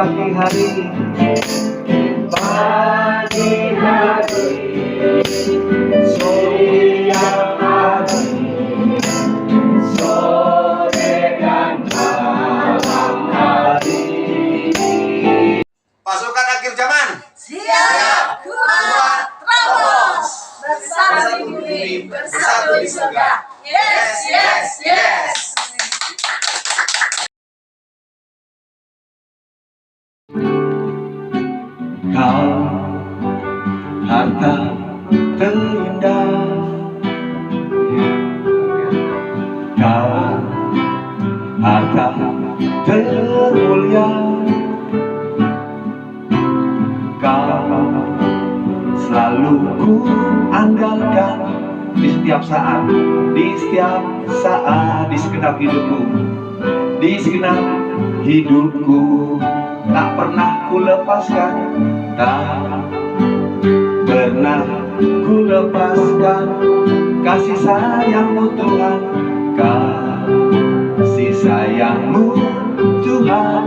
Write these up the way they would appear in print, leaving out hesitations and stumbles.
pagi hari, siang hari, sore dan malam hari. Pasukan akhir zaman, Siap, kuat, terobos. Bersatu di bumi, bersatu di surga. Yes, yes, yes. Kau harta terindah, kau harta termulia, kau selalu ku andalkan di setiap saat, di segenap hidupku, tak pernah ku lepaskan, tak pernah ku lepaskan kasih sayangmu Tuhan, kasih sayangmu Tuhan,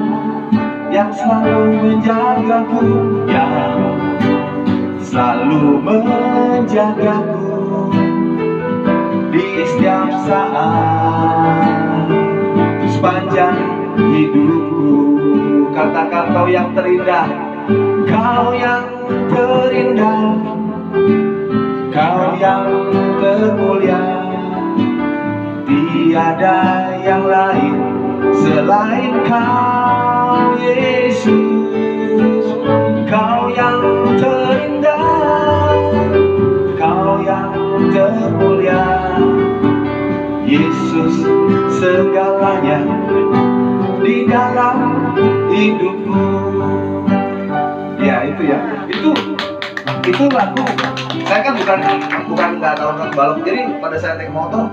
yang selalu menjagaku, yang selalu menjagaku di setiap saat sepanjang hidupku. Katakan kau yang terindah, kau yang terindah, kau yang termulia, tiada yang lain selain kau Yesus. Kau yang terindah, kau yang termulia, Yesus segalanya di dalam hidupku. Ya itu lagu. Saya kan bukan nggak tahu kan balap. Jadi pada saya naik motor,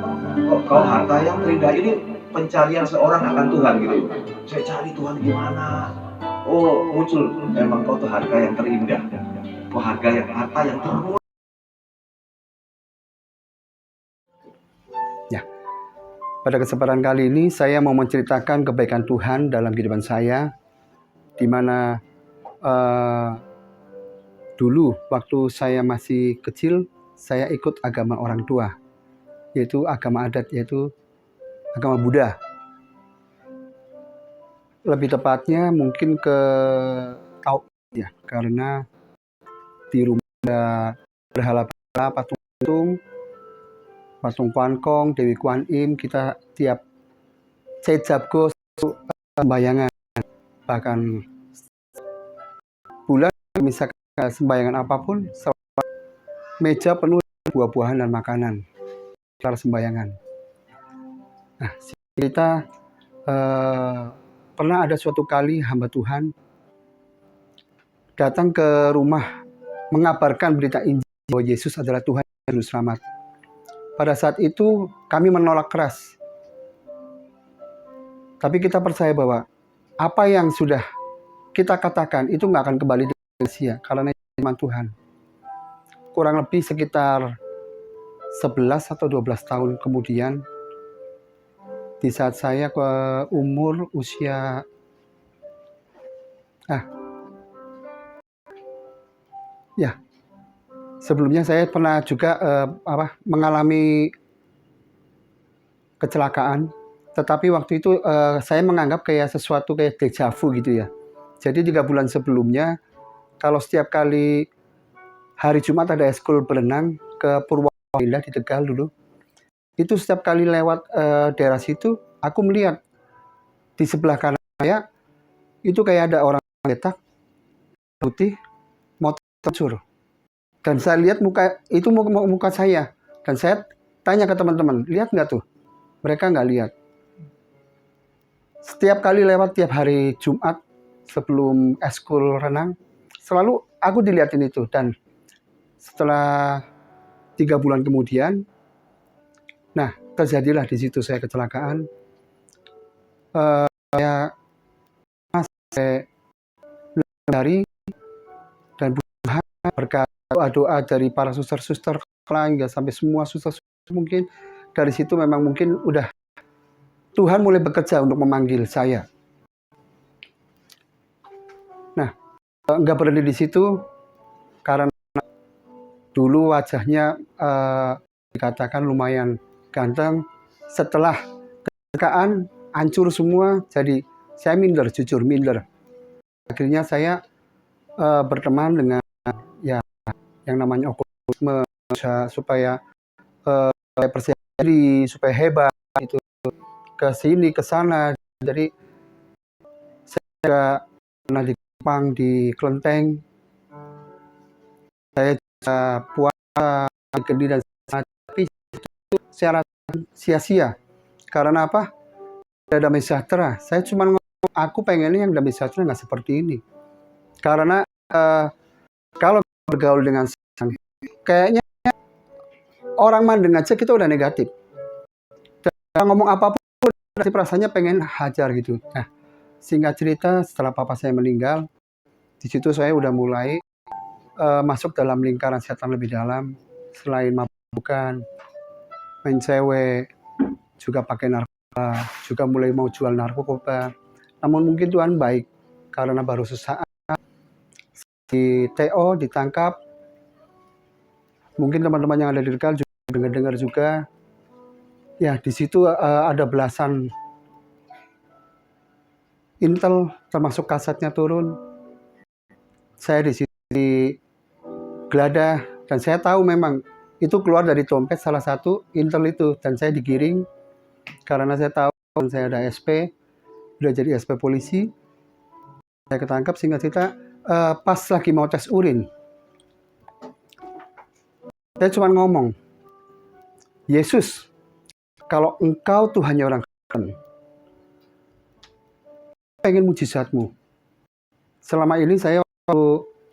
kau harta yang terindah, ini pencarian seorang akan Tuhan gitu. Saya cari Tuhan gimana? Oh, muncul emang kau tuh harga yang terindah, kau harta yang termulia. Ya, pada kesempatan kali ini saya mau menceritakan kebaikan Tuhan dalam kehidupan saya, di mana dulu waktu saya masih kecil saya ikut agama orang tua, yaitu agama adat, yaitu agama Buddha. Lebih tepatnya mungkin ke Taoist ya, karena di rumah ada berhala-berhala, patung Kuankong, Dewi Kuan Im, kita tiap Cecapgo sembayangan, bahkan bulan misalkan sembayangan apapun, meja penuh buah-buahan dan makanan setelah sembayangan. Nah, cerita pernah ada suatu kali hamba Tuhan datang ke rumah mengabarkan berita Injil bahwa Yesus adalah Tuhan dan Juru Selamat. Pada saat itu kami menolak keras. Tapi kita percaya bahwa apa yang sudah kita katakan itu nggak akan kembali dengan sia, karena iman Tuhan. Kurang lebih sekitar 11 atau 12 tahun kemudian, di saat saya ke usia sebelumnya saya pernah juga mengalami kecelakaan, tetapi waktu itu saya menganggap kayak sesuatu kayak deja vu gitu ya. Jadi 3 bulan sebelumnya, kalau setiap kali hari Jumat ada ekskul berenang ke Purwodadi di Tegal dulu, itu setiap kali lewat daerah situ, aku melihat di sebelah kanan saya itu kayak ada orang letak putih motor hancur. Dan saya lihat muka saya, dan saya tanya ke teman-teman, lihat nggak tuh? Mereka nggak lihat. Setiap kali lewat tiap hari Jumat sebelum ekskul renang, selalu aku dilihatin itu. Dan setelah 3 bulan kemudian, nah terjadilah di situ saya kecelakaan. Saya dari dan berkat doa dari para suster-suster hingga sampai semua suster mungkin dari situ memang mungkin udah Tuhan mulai bekerja untuk memanggil saya. Nah, nggak berhenti di situ karena dulu wajahnya dikatakan lumayan ganteng. Setelah kecelakaan hancur semua, jadi saya minder, jujur minder. Akhirnya saya berteman dengan ya yang namanya okulisme supaya persiapan diri, supaya hebat itu ke sini ke sana. Jadi saya pernah di Kupang, di Kelenteng, saya juga puasa di Kendi dan tapi itu saya rasa sia-sia. Karena apa? Ada damai sejahtera. Saya cuma ngomong, aku pengennya yang damai sejahtera nggak seperti ini. Karena kalau bergaul dengan seorang, kayaknya orang mandang aja kita udah negatif. Dan ngomong apapun rasanya pengen hajar gitu. Nah, singkat cerita setelah papa saya meninggal, di situ saya udah mulai masuk dalam lingkaran setan lebih dalam. Selain mabukan, main cewek, juga pakai narkoba, juga mulai mau jual narkoba. Namun mungkin Tuhan baik, karena baru sesaat di TO ditangkap. Mungkin teman-teman yang ada di Tegal juga dengar-dengar juga. Ya, di situ ada belasan intel, termasuk kasetnya turun. Saya di situ digeledah, dan saya tahu memang itu keluar dari dompet salah satu intel itu, dan saya digiring karena saya tahu saya ada SP, udah jadi SP polisi. Saya ketangkap, singkat cerita pas lagi mau tes urin, saya cuma ngomong, Yesus, kalau engkau Tuhannya orang Kristen, pengen mujizatmu. Selama ini saya waktu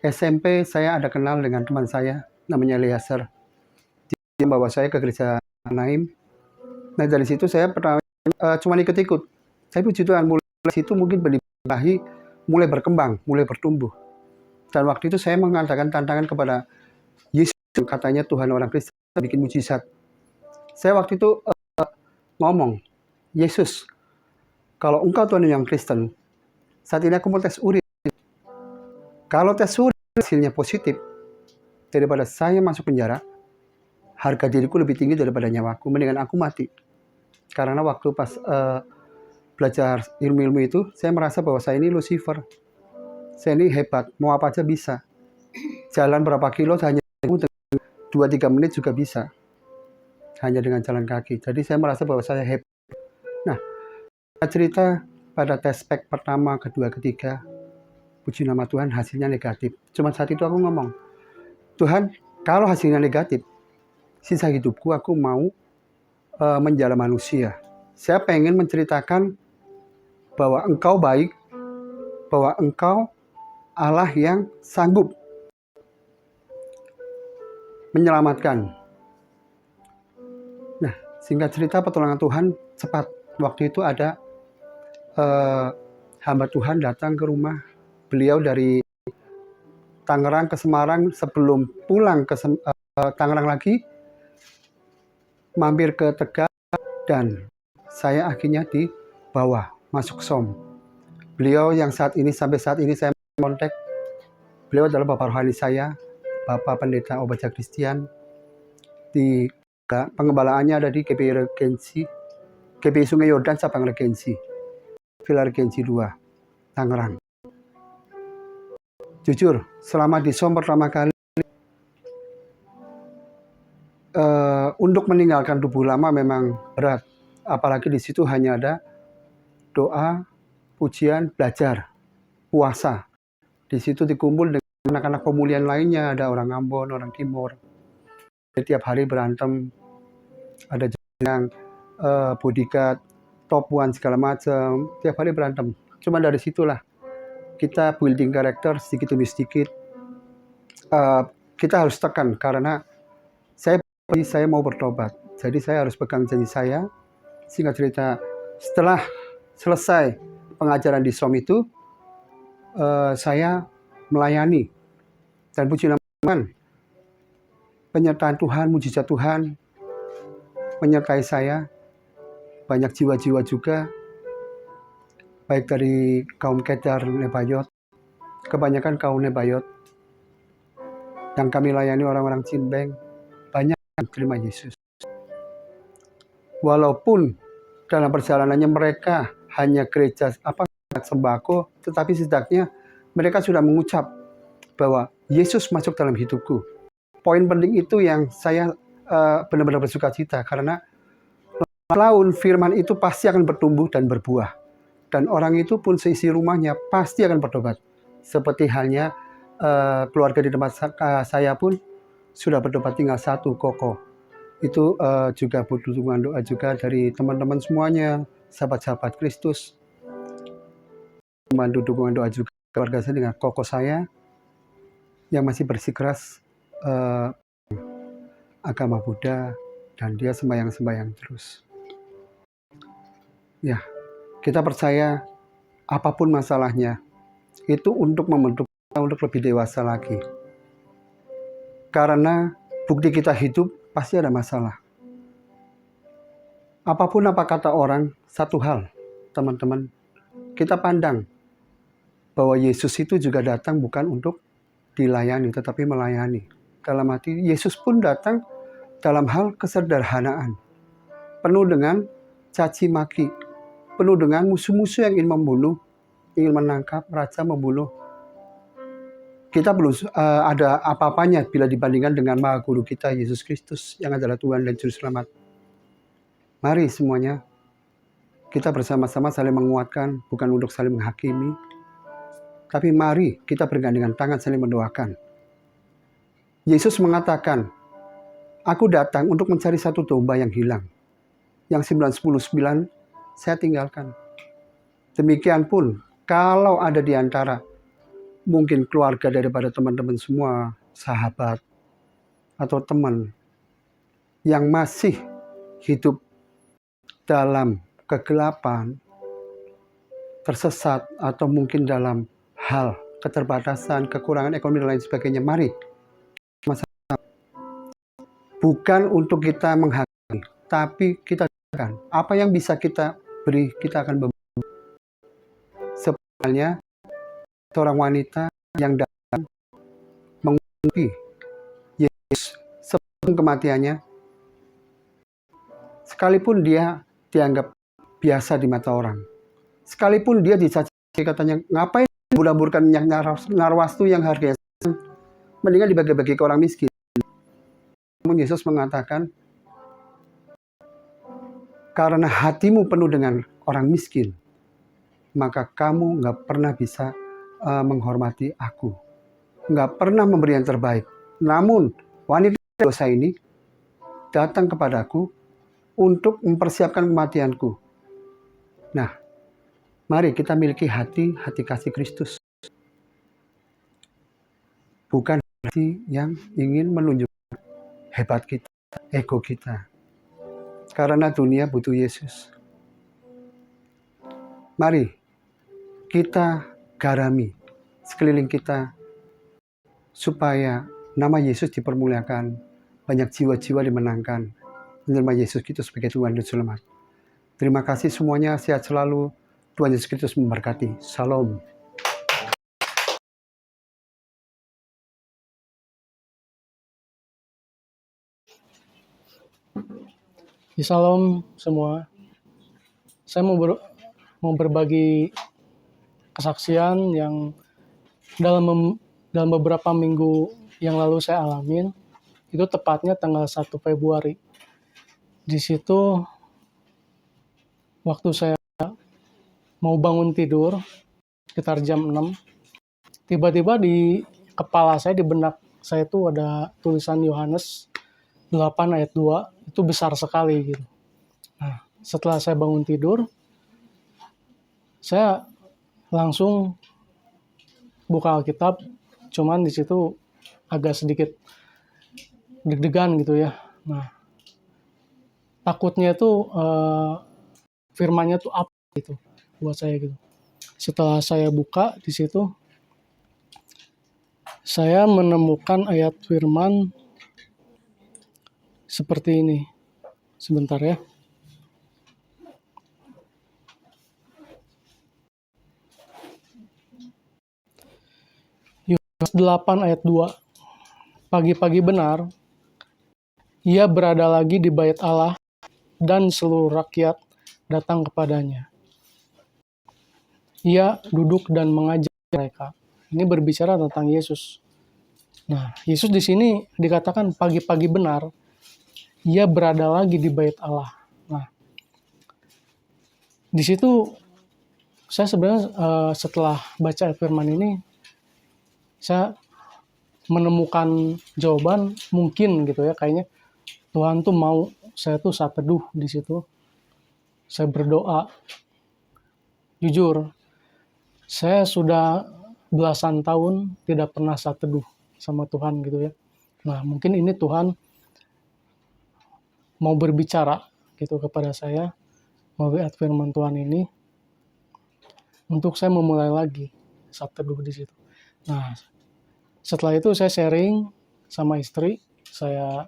SMP saya ada kenal dengan teman saya namanya Eliezer. Dia membawa saya ke gereja Naim. Nah dari situ saya pertama cuma ikut-ikut. Saya puji Tuhan, mulai dari situ mungkin benih mulai berkembang, mulai bertumbuh. Dan waktu itu saya mengadakan tantangan kepada Yesus, katanya Tuhan orang Kristen bikin mujizat. Saya waktu itu ngomong, Yesus, kalau engkau Tuhan yang Kristen, saat ini aku mau tes urin. Kalau tes urin hasilnya positif, daripada saya masuk penjara, harga diriku lebih tinggi daripada nyawaku, mendingan aku mati. Karena waktu pas belajar ilmu-ilmu itu, saya merasa bahwa saya ini Lucifer. Saya ini hebat, mau apa aja bisa. Jalan berapa kilo hanya 2-3 menit juga bisa. Hanya dengan jalan kaki. Jadi saya merasa bahwa saya hebat. Nah, cerita pada tes pack pertama, kedua, ketiga, puji nama Tuhan, hasilnya negatif. Cuma saat itu aku ngomong, Tuhan, kalau hasilnya negatif, sisa hidupku aku mau menjadi manusia. Saya pengen menceritakan bahwa engkau baik, bahwa engkau Allah yang sanggup menyelamatkan. Nah, singkat cerita pertolongan Tuhan cepat. Waktu itu ada hamba Tuhan datang ke rumah beliau dari Tangerang ke Semarang, sebelum pulang ke Tangerang lagi, mampir ke Tegal, dan saya akhirnya dibawa masuk SOM. Beliau yang sampai saat ini saya kontak, beliau adalah Bapak rohani saya, Bapak Pendeta Obaja Kristian. Di pengembalaannya ada di GPI Regensi, GPI Sungai Yordan cabang Regensi, Villa Regensi 2, Tangerang. Jujur, selama di SOM pertama kali, untuk meninggalkan tubuh lama memang berat. Apalagi di situ hanya ada doa, pujian, belajar, puasa. Di situ dikumpul dengan anak-anak pemulihan lainnya, ada orang Ambon, orang Timur. Setiap hari berantem, ada yang bodyguard, top one segala macam, tiap hari berantem. Cuma dari situlah kita building karakter sedikit demi sedikit. Kita harus tekan karena saya mau bertobat. Jadi saya harus pegang janji saya. Singkat cerita, setelah selesai pengajaran di SOM itu, saya melayani. Dan puji nama Tuhan, penyertaan Tuhan, mujizat Tuhan menyertai saya. Banyak jiwa-jiwa juga, baik dari kaum Kedar, Nebayot, kebanyakan kaum Nebayot. Yang kami layani orang-orang Cinbeng, banyak yang terima Yesus. Walaupun dalam perjalanannya mereka hanya gereja sembako, tetapi setidaknya mereka sudah mengucap bahwa Yesus masuk dalam hidupku. Poin penting itu yang saya benar-benar bersuka cita, karena laun firman itu pasti akan bertumbuh dan berbuah. Dan orang itu pun seisi rumahnya pasti akan bertobat. Seperti halnya keluarga di tempat saya pun sudah bertobat, tinggal satu, Koko. Itu juga butuh dukungan doa juga dari teman-teman semuanya, sahabat-sahabat Kristus. Membantu dukungan doa juga keluarga saya dengan Koko saya yang masih bersikeras agama Buddha, dan dia sembahyang-sembahyang terus. Ya, kita percaya apapun masalahnya, itu untuk membentuk kita untuk lebih dewasa lagi. Karena bukti kita hidup pasti ada masalah. Apapun apa kata orang, satu hal, teman-teman, kita pandang bahwa Yesus itu juga datang bukan untuk dilayani, tetapi melayani. Dalam arti, Yesus pun datang dalam hal kesederhanaan, penuh dengan caci maki, penuh dengan musuh-musuh yang ingin membunuh, ingin menangkap, raja membunuh. Kita belum ada apa-apanya bila dibandingkan dengan Maha Guru kita, Yesus Kristus, yang adalah Tuhan dan Juru Selamat. Mari semuanya, kita bersama-sama saling menguatkan, bukan untuk saling menghakimi, tapi mari kita bergandengan tangan saling mendoakan. Yesus mengatakan, aku datang untuk mencari satu domba yang hilang. Yang 99 saya tinggalkan. Demikian pun, kalau ada di antara mungkin keluarga daripada teman-teman semua, sahabat, atau teman yang masih hidup dalam kegelapan, tersesat, atau mungkin dalam hal keterbatasan, kekurangan ekonomi, dan lain sebagainya, mari bukan untuk kita menghakimi, tapi kita akan apa yang bisa kita beri, kita akan beri. Sebenarnya seorang wanita yang datang mengikuti Yesus sebelum kematiannya, sekalipun dia dianggap biasa di mata orang, sekalipun dia dicaci katanya, ngapain bulamburkan minyak narwastu yang harganya mendingan dibagi-bagi ke orang miskin. Namun Yesus mengatakan, karena hatimu penuh dengan orang miskin, maka kamu nggak pernah bisa menghormati aku, nggak pernah memberi yang terbaik. Namun wanita dosa ini datang kepadaku untuk mempersiapkan kematianku. Nah, mari kita miliki hati kasih Kristus, bukan hati yang ingin menunjukkan hebat kita, ego kita. Karena dunia butuh Yesus. Mari kita garami sekeliling kita supaya nama Yesus dipermuliakan, banyak jiwa-jiwa dimenangkan, menerima Yesus Kristus sebagai Tuhan dan Selamat. Terima kasih semuanya, sehat selalu. Tuhan Yesus Kristus memberkati. Shalom. Shalom semua. Saya mau berbagi kesaksian yang dalam beberapa minggu yang lalu saya alamin. Itu tepatnya tanggal 1 Februari. Di situ waktu saya mau bangun tidur sekitar jam 6, tiba-tiba di kepala saya, di benak saya itu ada tulisan Yohanes 8 ayat 2, itu besar sekali gitu. Nah, setelah saya bangun tidur, saya langsung buka Alkitab, cuman di situ agak sedikit deg-degan gitu ya. Nah, takutnya itu firmannya tuh apa gitu buat saya gitu. Setelah saya buka di situ, saya menemukan ayat firman seperti ini. Sebentar ya. 8 ayat 2. Pagi-pagi benar, ia berada lagi di bait Allah dan seluruh rakyat datang kepadanya. Ia duduk dan mengajar mereka. Ini berbicara tentang Yesus. Nah, Yesus di sini dikatakan pagi-pagi benar, ia berada lagi di bait Allah. Nah, di situ saya sebenarnya setelah baca firman ini, saya menemukan jawaban mungkin gitu ya, kayaknya Tuhan tuh mau saya tuh saat teduh di situ. Saya berdoa. Jujur, saya sudah belasan tahun tidak pernah saat teduh sama Tuhan gitu ya. Nah, mungkin ini Tuhan mau berbicara gitu kepada saya melalui firman Tuhan ini untuk saya memulai lagi saat teduh di situ. Nah, setelah itu saya sharing sama istri, saya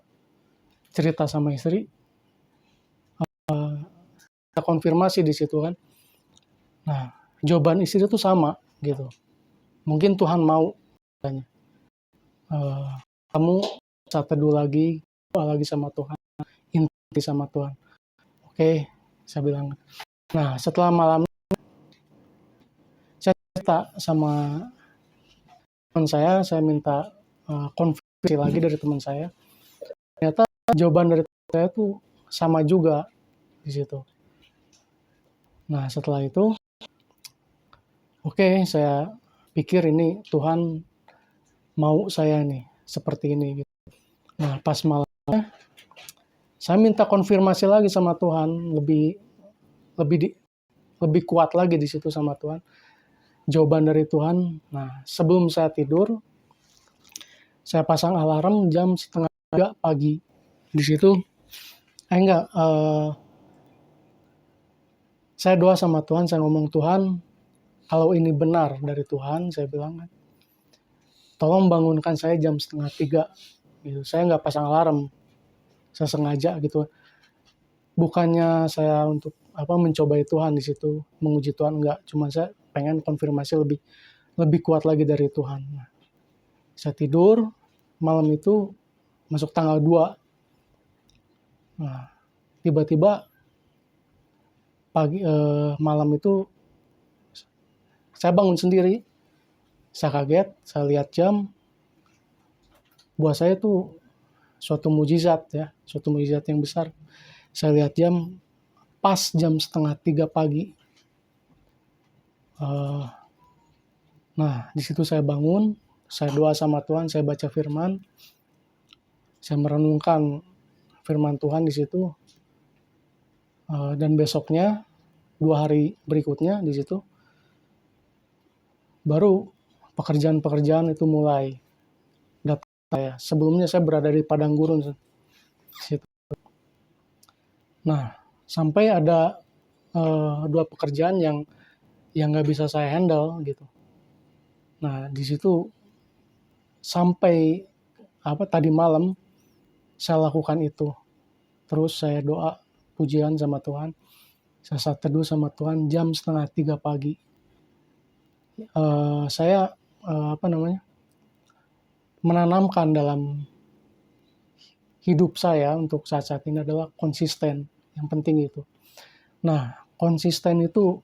cerita sama istri, kita konfirmasi di situ kan. Nah, jawaban istri itu sama gitu. Mungkin Tuhan mau katanya, kamu saat teduh lagi, doa lagi sama Tuhan, inti sama Tuhan. Oke, saya bilang. Nah, setelah malam saya cerita sama teman saya minta konfirmasi lagi dari teman saya. Ternyata jawaban dari teman saya tuh sama juga di situ. Nah, setelah itu, oke, saya pikir ini Tuhan mau saya nih seperti ini gitu. Nah, pas malamnya saya minta konfirmasi lagi sama Tuhan, lebih kuat lagi di situ sama Tuhan. Jawaban dari Tuhan. Nah, sebelum saya tidur, saya pasang alarm jam 2:30 pagi. Di situ, saya doa sama Tuhan, saya ngomong, Tuhan, kalau ini benar dari Tuhan, saya bilang, tolong bangunkan saya jam 2:30. Gitu. Saya nggak pasang alarm, saya sengaja gitu. Bukannya saya untuk mencobai Tuhan di situ, menguji Tuhan, enggak. Cuma saya pengen konfirmasi lebih kuat lagi dari Tuhan. Nah, saya tidur, malam itu masuk tanggal 2. Nah, tiba-tiba malam itu saya bangun sendiri, saya kaget, saya lihat jam, buat saya tuh suatu mujizat ya, suatu mujizat yang besar. Saya lihat jam, pas jam 2:30 pagi. Nah, di situ saya bangun, saya doa sama Tuhan, saya baca firman, saya merenungkan firman Tuhan di situ. Dan besoknya, 2 hari berikutnya di situ, baru pekerjaan-pekerjaan itu mulai datang saya. Sebelumnya saya berada di padang gurun di situ. Nah, sampai ada 2 pekerjaan yang nggak bisa saya handle gitu. Nah, di situ sampai tadi malam saya lakukan itu. Terus saya doa pujian sama Tuhan. Saya saat teduh sama Tuhan jam 2:30 pagi. Saya menanamkan dalam hidup saya untuk saat-saat ini adalah konsisten. Yang penting itu. Nah, konsisten itu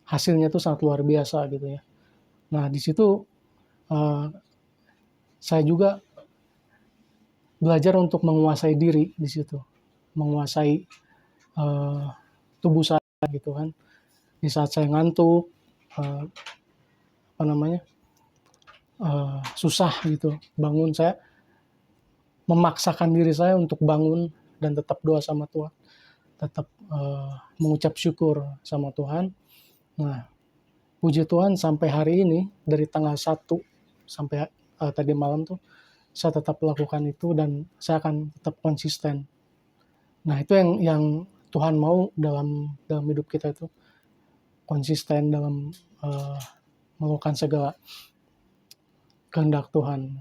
hasilnya itu sangat luar biasa gitu ya. Nah, di situ saya juga belajar untuk menguasai diri di situ, menguasai tubuh saya gitu kan. Di saat saya ngantuk, susah gitu bangun, saya memaksakan diri saya untuk bangun dan tetap doa sama Tuhan, tetap mengucap syukur sama Tuhan. Nah, puji Tuhan sampai hari ini dari tanggal 1 sampai tadi malam tuh saya tetap lakukan itu dan saya akan tetap konsisten. Nah, itu yang Tuhan mau dalam hidup kita itu, konsisten dalam melakukan segala kehendak Tuhan.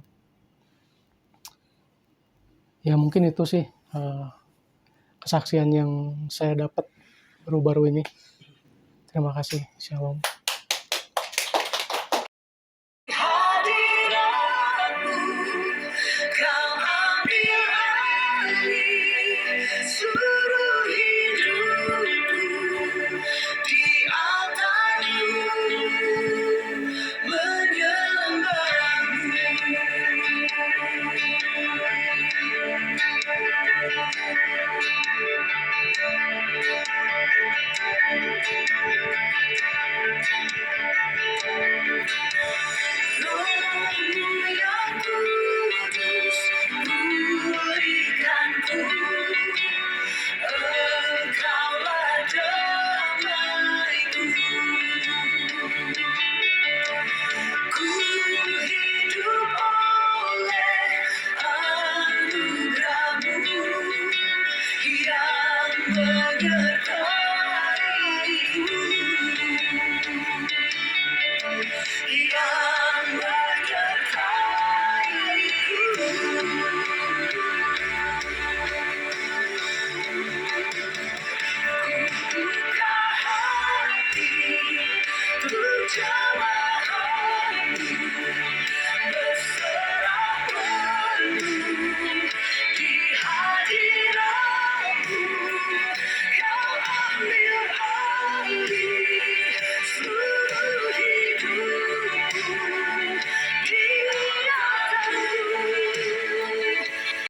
Ya mungkin itu sih kesaksian yang saya dapat baru-baru ini. Terima kasih. Shalom. jiwa getar